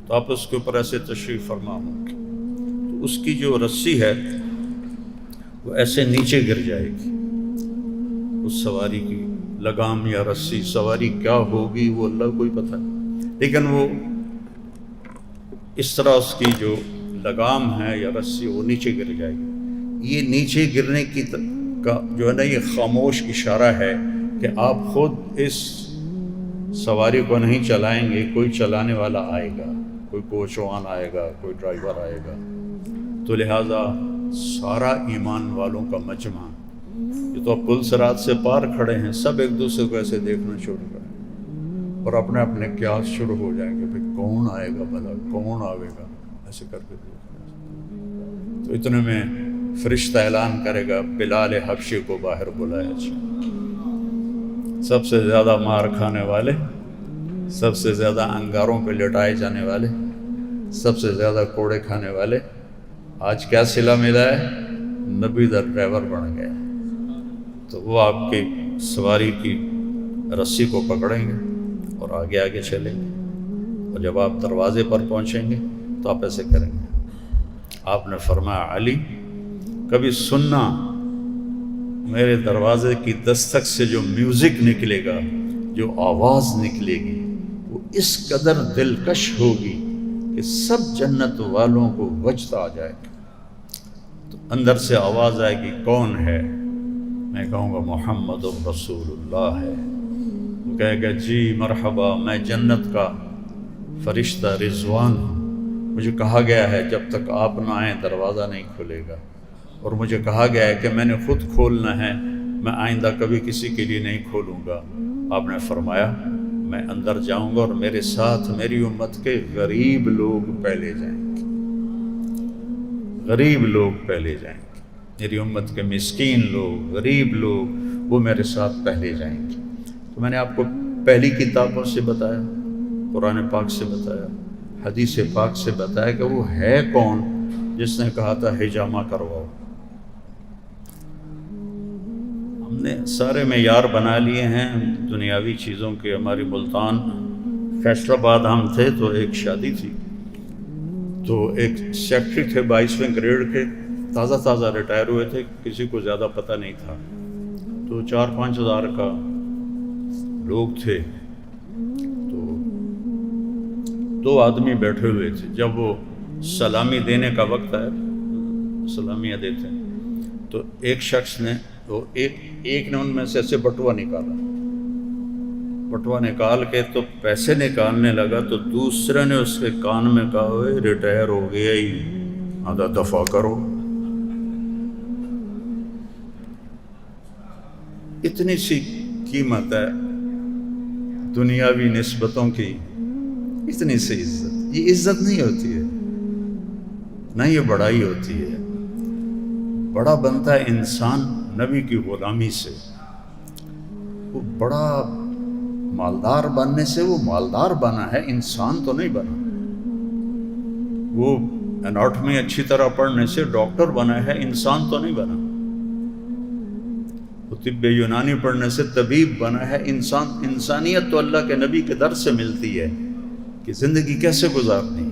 تو آپ اس کے اوپر ایسے تشریف فرما ہوں گے تو اس کی جو رسی ہے وہ ایسے نیچے گر جائے گی. اس سواری کی لگام یا رسی، سواری کیا ہوگی وہ اللہ کو ہی پتہ ہے، لیکن وہ اس طرح اس کی جو لگام ہے یا رسی وہ نیچے گر جائے گی. یہ نیچے گرنے کی کا جو ہے نا یہ خاموش اشارہ ہے کہ آپ خود اس سواری کو نہیں چلائیں گے، کوئی چلانے والا آئے گا، کوئی کوچوان آئے گا، کوئی ڈرائیور آئے گا. تو لہٰذا سارا ایمان والوں کا مجمع، یہ تو اب پل صراط سے پار کھڑے ہیں، سب ایک دوسرے کو ایسے دیکھنا شروع کریں اور اپنے اپنے قیاس شروع ہو جائیں گے، بھئی کون آئے گا بھلا، کون آئے گا، ایسے کر کے دیکھنا. تو اتنے میں فرشتہ اعلان کرے گا بلال حبشی کو باہر بلایا جائے. سب سے زیادہ مار کھانے والے، سب سے زیادہ انگاروں پہ لٹائے جانے والے، سب سے زیادہ کوڑے کھانے والے، آج کیا صلہ ملا ہے؟ نبی دا ڈرائیور بن گیا. تو وہ آپ کی سواری کی رسی کو پکڑیں گے اور آگے آگے چلیں گے، اور جب آپ دروازے پر پہنچیں گے تو آپ ایسے کریں گے. آپ نے فرمایا علی کبھی سننا میرے دروازے کی دستک سے جو میوزک نکلے گا، جو آواز نکلے گی، وہ اس قدر دلکش ہوگی کہ سب جنت والوں کو وجد آ جائے گا. تو اندر سے آواز آئے گی کون ہے؟ میں کہوں گا محمد رسول اللہ ہے. وہ کہے گا جی مرحبا، میں جنت کا فرشتہ رضوان ہوں، مجھے کہا گیا ہے جب تک آپ نہ آئیں دروازہ نہیں کھلے گا، اور مجھے کہا گیا ہے کہ میں نے خود کھولنا ہے، میں آئندہ کبھی کسی کے لیے نہیں کھولوں گا. آپ نے فرمایا میں اندر جاؤں گا اور میرے ساتھ میری امت کے غریب لوگ پہلے جائیں گے، غریب لوگ پہلے جائیں گے، میری امت کے مسکین لوگ، غریب لوگ، وہ میرے ساتھ پہلے جائیں گے. تو میں نے آپ کو پہلی کتابوں سے بتایا، قرآن پاک سے بتایا، حدیث پاک سے بتایا کہ وہ ہے کون جس نے کہا تھا حجامہ کرواؤ. ہم نے سارے معیار بنا لیے ہیں دنیاوی چیزوں کے. ہماری ملتان فیصل آباد ہم تھے تو ایک شادی تھی، تو ایک سیکٹری تھے 22ویں گریڈ کے، تازہ ریٹائر ہوئے تھے، کسی کو زیادہ پتہ نہیں تھا. تو 4-5 ہزار کا لوگ تھے، تو 2 آدمی بیٹھے ہوئے تھے. جب وہ سلامی دینے کا وقت آیا، سلامیاں دیتے ہیں، تو ایک شخص نے تو ایک نے ان میں سے ایسے بٹوا نکالا، بٹوا نکال کے تو پیسے نکالنے لگا، تو دوسرے نے اس کے کان میں کہا ہوئے ریٹائر ہو گیا ہی، آدھا دفع کرو. اتنی سی قیمت ہے دنیاوی نسبتوں کی، اتنی سی عزت. یہ عزت نہیں ہوتی ہے، نہ یہ بڑائی ہوتی ہے. بڑا بنتا ہے انسان نبی کی غلامی سے. وہ بڑا مالدار بننے سے وہ مالدار بنا ہے، انسان تو نہیں بنا. وہ اناٹمی اچھی طرح پڑھنے سے ڈاکٹر بنا ہے، انسان تو نہیں بنا. وہ طب یونانی پڑھنے سے طبیب بنا ہے، انسانیت تو اللہ کے نبی کے در سے ملتی ہے کہ زندگی کیسے گزارنی ہے.